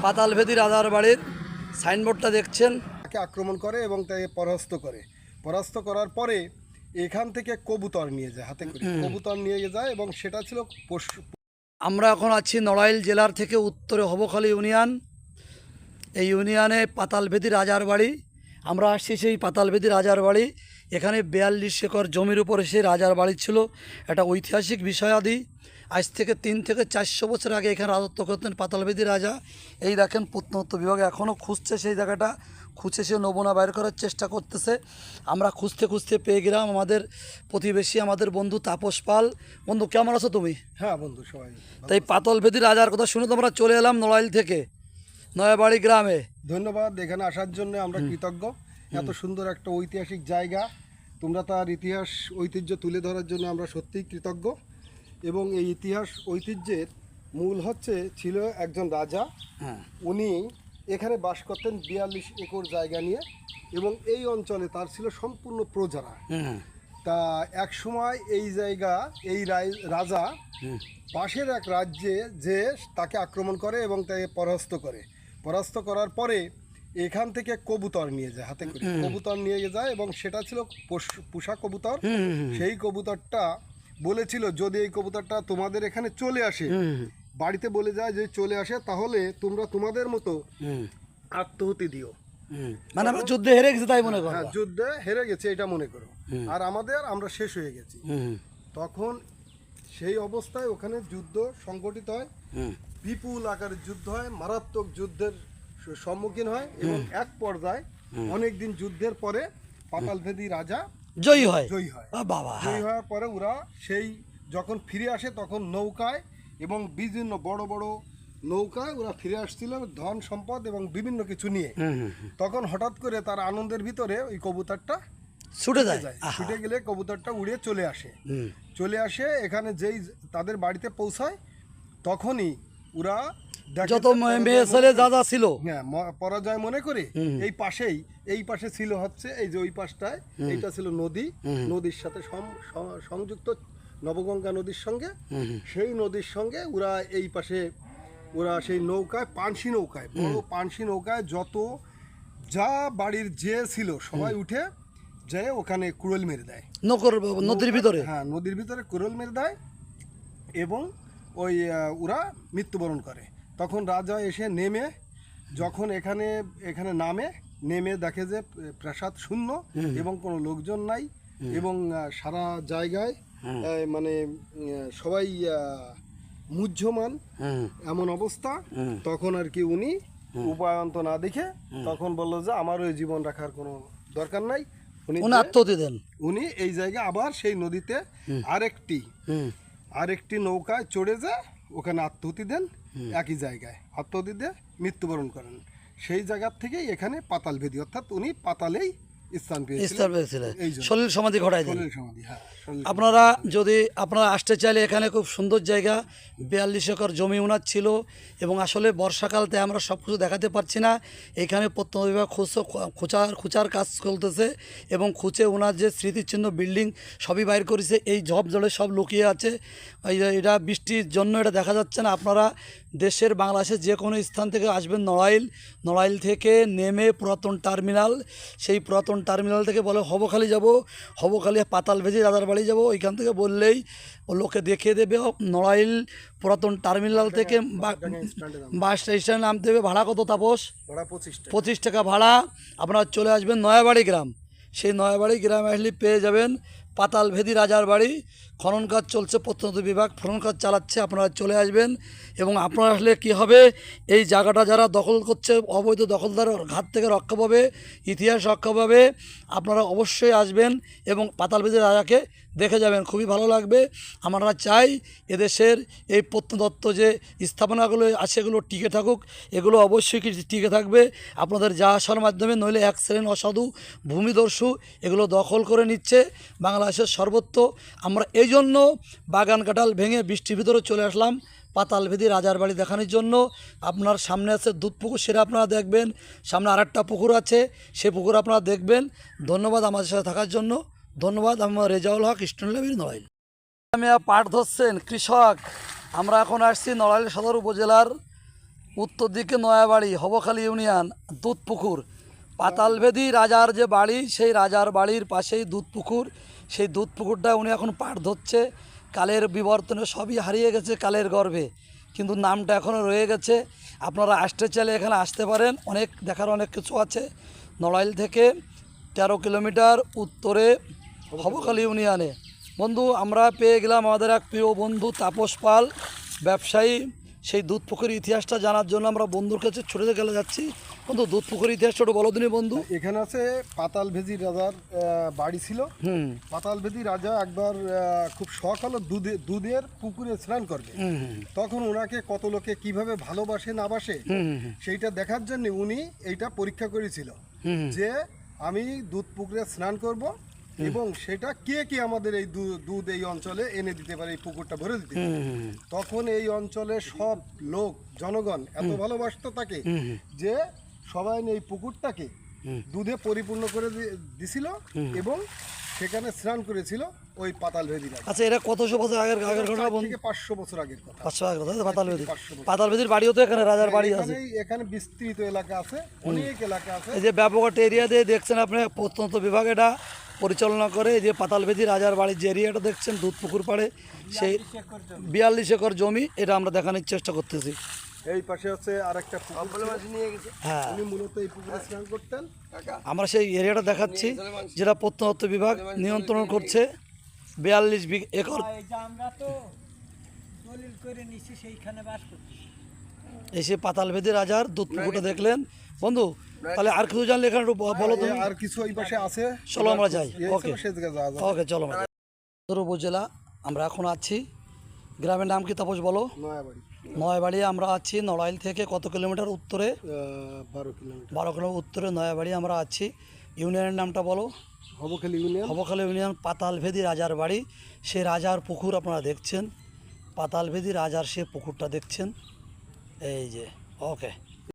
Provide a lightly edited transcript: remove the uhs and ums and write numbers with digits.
পাতালভেদি রাজার বাড়ির সাইনবোর্ডটা দেখছেন। তাকে আক্রমণ করে এবং তাকে পরাস্ত করার পরে এখান থেকে কবুতর নিয়ে যায়, হাতে করে কবুতর নিয়ে যায় এবং সেটা ছিল আমরা এখন আছি নড়াইল জেলার থেকে উত্তরে হবখালী ইউনিয়ন। এই ইউনিয়নে পাতালভেদি রাজার বাড়ি। আমরা আসছি সেই পাতালভেদি রাজার বাড়ি। এখানে 42 একর জমির উপরে সেই রাজার বাড়ি ছিল। একটা ঐতিহাসিক বিষয়াদি। আজ থেকে 3 থেকে 400 বছর আগে এখানে রাজত্ব করতেন পাতালভেদি রাজা। এই দেখেন প্রত্নতত্ত্ব বিভাগ এখনও খুঁজছে সেই জায়গাটা, খুঁজে সে নমুনা বাইর করার চেষ্টা করতেছে। আমরা খুঁজতে খুঁজতে পেয়ে গেলাম আমাদের প্রতিবেশী, আমাদের বন্ধু তাপস পাল। বন্ধু কেমন আছো তুমি? হ্যাঁ বন্ধু, সবাই। তাই পাতালভেদি রাজার কথা শুনে তোমরা চলে এলাম নড়াইল থেকে নয়াবাড়ি গ্রামে। ধন্যবাদ এখানে আসার জন্য, আমরা কৃতজ্ঞ। এত সুন্দর একটা ঐতিহাসিক জায়গা, তোমরা তার ইতিহাস ঐতিহ্য তুলে ধরার জন্য আমরা সত্যিই কৃতজ্ঞ। এবং এই ইতিহাস ঐতিহ্যের মূল ছিল একজন রাজা। উনি এখানে বাস করতেন 42 একর জায়গা নিয়ে এবং এই অঞ্চলে তার ছিল সম্পূর্ণ প্রজারা। তা এক সময় এই জায়গা, এই রাজা পাশের এক রাজ্যে যে তাকে আক্রমণ করে এবং তাকে পরাস্ত করার পরে এখান থেকে কবুতর নিয়ে যায়, হাতে করে কবুতর নিয়ে যায় এবং সেটা ছিল পোষা কবুতর। সেই কবুতরটা বলেছিল, যদি এই কবুতরটা তোমাদের এখানে চলে আসে, বাড়িতে বলে যায় যে চলে আসে, তাহলে তোমরা তোমাদের মতো আত্মহতি দিও। মানে আমরা যুদ্ধে হেরে গেছি তাই মনে করো? হ্যাঁ, যুদ্ধে হেরে গেছে এটা মনে করো, আর আমরা শেষ হয়ে গেছি। তখন সেই অবস্থায় ওখানে যুদ্ধ সংগঠিত হয়, বিপুল আকারের যুদ্ধ হয়, মারাত্মক যুদ্ধের সম্মুখীন হয় এবং এক পর্যায়ে অনেকদিন যুদ্ধের পরে পাতালভেদি রাজা জয়ী হয়। বাবা, জয়ী হওয়ার পরে ওরা সেই যখন ফিরে আসে তখন নৌকায় এবং বিভিন্ন বড় বড় নৌকায় ওরা ফিরে আসছিল ধন সম্পদ এবং বিভিন্ন কিছু নিয়ে। তখন হঠাৎ করে তার আনন্দের ভিতরে ওই কবুতরটা ছুটে যায়। ছুটে গেলে কবুতরটা উড়ে চলে আসে এখানে যেই তাদের বাড়িতে পৌঁছায়, তখনই ওরা যত মেয়ে ছেলে যা ছিল, হ্যাঁ, পরাজয় মনে করে এই পাশে ছিল এই যে ওই পাশটায় এইটা ছিল নদীর সাথে সংযুক্ত, নবগঙ্গা নদীর সঙ্গে। সেই নদীর সঙ্গে ওরা এই পাশে সেই নৌকায়, বড় পানসি নৌকায় যত যা বাড়ির যে ছিল সবাই উঠে যে ওখানে কুড়োল মেরে দেয় নদীর ভিতরে। হ্যাঁ, নদীর ভিতরে কুড়োল মেরে দেয় এবং ওই ওরা মৃত্যুবরণ করে। তখন রাজা এসে যখন এখানে নেমে দেখে যে প্রাসাদ শূন্য এবং কোনো লোকজন নাই এবং সারা জায়গায় মানে সবাই মুহ্যমান এমন অবস্থা। তখন আর কি উনি উপায়ন্ত না দেখে তখন বললো যে আমার ওই জীবন রাখার কোনো দরকার নাই। উনি আত্মহত্যা দেন। উনি এই জায়গায় আবার সেই নদীতে আরেকটি নৌকায় চড়ে যায়, ওখানে আত্মহত্যা দেন। একই জায়গায় আত্মহত্যা দিয়ে মৃত্যুবরণ করেন। সেই জায়গার থেকেই এখানে পাতালভেদি, অর্থাৎ উনি পাতালেই স্থান পেয়েছিলেন। সলিল সমাধি ঘটায় দেন। হ্যাঁ, আপনারা আসতে চাইলে এখানে খুব সুন্দর জায়গা। 42 একর জমি ওনার ছিল এবং আসলে বর্ষাকালতে আমরা সব কিছু দেখাতে পারছি না। এখানে প্রত্নতত্ত্ব বিভাগ খুঁচার কাজ চলতেছে এবং খুঁচে ওনার যে স্মৃতিচিহ্ন বিল্ডিং সবই বাইর করেছে। এই ঝপ জলে সব লুকিয়ে আছে। এটা বৃষ্টির জন্য এটা দেখা যাচ্ছে না। আপনারা দেশের, বাংলাদেশের যে কোনো স্থান থেকে আসবেন নড়াইল থেকে নেমে পুরাতন টার্মিনাল, সেই পুরাতন টার্মিনাল থেকে বলে হবখালী যাব, হবখালী পাতালভেদি রাজার বাড়ি যাব। ওইখান থেকে বললেই ও লোকে দেখিয়ে দেবে। নড়াইল পুরাতন টার্মিনাল থেকে বাস স্ট্যান্ডে নামতে হবে। ভাড়া কত তাপস? 25 টাকা ভাড়া। আপনারা চলে আসবেন নয়াবাড়ি গ্রাম। সেই নয়াবাড়ি গ্রামে আসলে পেয়ে যাবেন পাতালভেদি রাজার বাড়ি। খনন কাজ চলছে, প্রত্নতত্ত্ব বিভাগ খনন কাজ চালাচ্ছে। আপনারা চলে আসবেন এবং আপনারা আসলে কী হবে, এই জায়গাটা যারা দখল করছে, অবৈধ দখলদার হাত থেকে রক্ষা পাবে, ইতিহাস রক্ষা পাবে। আপনারা অবশ্যই আসবেন এবং পাতালভেদি রাজাকে দেখে যাবেন, খুবই ভালো লাগবে। আমরা চাই এদেশের এই প্রত্নতত্ত্ব যে স্থাপনাগুলো আছে এগুলো টিকে থাকুক, এগুলো অবশ্যই টিকে থাকবে আপনাদের যা আসার মাধ্যমে। নইলে এক শ্রেণী অসাধু ভূমিদস্যু এগুলো দখল করে নিচ্ছে বাংলাদেশের সর্বত্র। আমরা এই জন্য বাগান কাঁঠাল ভেঙে বৃষ্টির ভিতরে চলে আসলাম পাতালভেদি রাজার বাড়ি দেখানোর জন্য। আপনার সামনে আছে দুধ পুকুর, সেটা আপনারা দেখবেন। সামনে আরেকটা পুকুর আছে, সে পুকুর আপনারা দেখবেন। ধন্যবাদ আমাদের সাথে থাকার জন্য। ধন্যবাদ। আমি রেজাউল হক, ইস্টার্ন লাইব্রেরি, নড়াইল। পাট ধরছেন কৃষক। আমরা এখন আসছি নড়াইল সদর উপজেলার উত্তর দিকে নয়াবাড়ি, হবখালী ইউনিয়ন, দুধপুকুর, পাতালভেদি রাজার যে বাড়ি, সেই রাজার বাড়ির পাশেই দুধপুকুর। সেই দুধপুকুরটা উনি এখন পাট ধরছে। কালের বিবর্তনে সবই হারিয়ে গেছে কালের গর্ভে, কিন্তু নামটা এখনও রয়ে গেছে। আপনারা আসতে চাইলে এখানে আসতে পারেন, অনেক দেখার অনেক কিছু আছে। নড়াইল থেকে 13 কিলোমিটার উত্তরে হবখালী ইউনিয়নে। বন্ধু, আমরা পেয়ে গেলাম আমাদের এক প্রিয় বন্ধু তাপস পাল, ব্যবসায়ী। সেই দুধপুকুরের ইতিহাসটা জানার জন্য আমরা বন্ধুর কাছে ছুটে গেলে যাচ্ছি। বন্ধু, দুধপুকুরের ইতিহাস ছোটো বলো দিনই বন্ধু। এখানে আছে পাতালভেদি রাজার বাড়ি ছিল। পাতালভেদি রাজা একবার খুব শখ হলো দুধের পুকুরে স্নান করবে। তখন ওনাকে কত লোকে কিভাবে ভালোবাসে না বাসে সেইটা দেখার জন্য উনি এইটা পরীক্ষা করেছিল যে আমি দুধ পুকুরে স্নান করব এবং সেটা কে কে আমাদের এই দুধ এই অঞ্চলে এনে দিতে পারে, এই পুকুরটা ভরে দিতে পারে। তখন এই অঞ্চলে সব লোক জনগণ এত ভালোবাসতো তাকে যে সবাই এই পুকুরটাকে দুধে পরিপূর্ণ করে দিছিল এবং সেখানে স্নান করেছিল ওই পাতালভেদি রাজা। আচ্ছা, এটা কতশো বছর আগের ঘটনা বন্ধু? 500 বছর আগের কথা। 500 আগের কথা। পাতালভেদি, 500 বছর। পাতালভেদির বাড়িও তো এখানে রাজার বাড়ি আছে। এখানে বিস্তৃত এলাকা আছে, অনেক এলাকা আছে। এই যে ব্যাপক একটা এরিয়া দিয়ে দেখছেন আপনি, প্রত্যন্ত বিভাগ এটা পরিচালনা করে। এই যে পাতালভেদি রাজার বাড়ির যে এরিয়াটা দেখছেন দুধপুকুর পাড়ে, সেই 42 একর জমি, এটা আমরা দেখানোর চেষ্টা করতেছি। এই পাশে আছে আরেকটা পুকুর। হ্যাঁ, উনি মূলত এই পুকুরে স্নান করতেন। আমরা সেই এরিয়াটা দেখাচ্ছি যেটা প্রত্যন্ত বিভাগ নিয়ন্ত্রণ করছে। 42 একর। আমরা তো দলিল করে নিছি, সেইখানে বাস করছি। এসে পাতালভেদি রাজার দুধপুকুরটা দেখলেন। বন্ধু, তাহলে আর কিছু জানলে এখানে একটু বলো তুমি। আর কিছু এই পাশে আছে, চলো আমরা যাই। ওকে সে জায়গায় যাওয়া যাবে। ওকে, চলো আমরা যাই। সদর উপজেলা আমরা এখন আছি। গ্রামের নাম কি তাপস বলো? নয়াবাড়ি। নয়াবাড়ি আমরা আছি। নড়াইল থেকে কত কিলোমিটার উত্তরে? 12 কিলোমিটার। 12 কিলোমিটার উত্তরে নয়াবাড়ি আমরা আছি। ইউনিয়নের নামটা বলো? হবখালী ইউনিয়ন। হবখালী ইউনিয়ন। পাতালভেদি রাজার বাড়ি, সে রাজার পুকুর আপনারা দেখছেন। পাতালভেদি রাজার সে পুকুরটা দেখছেন, এই যে। ওকে।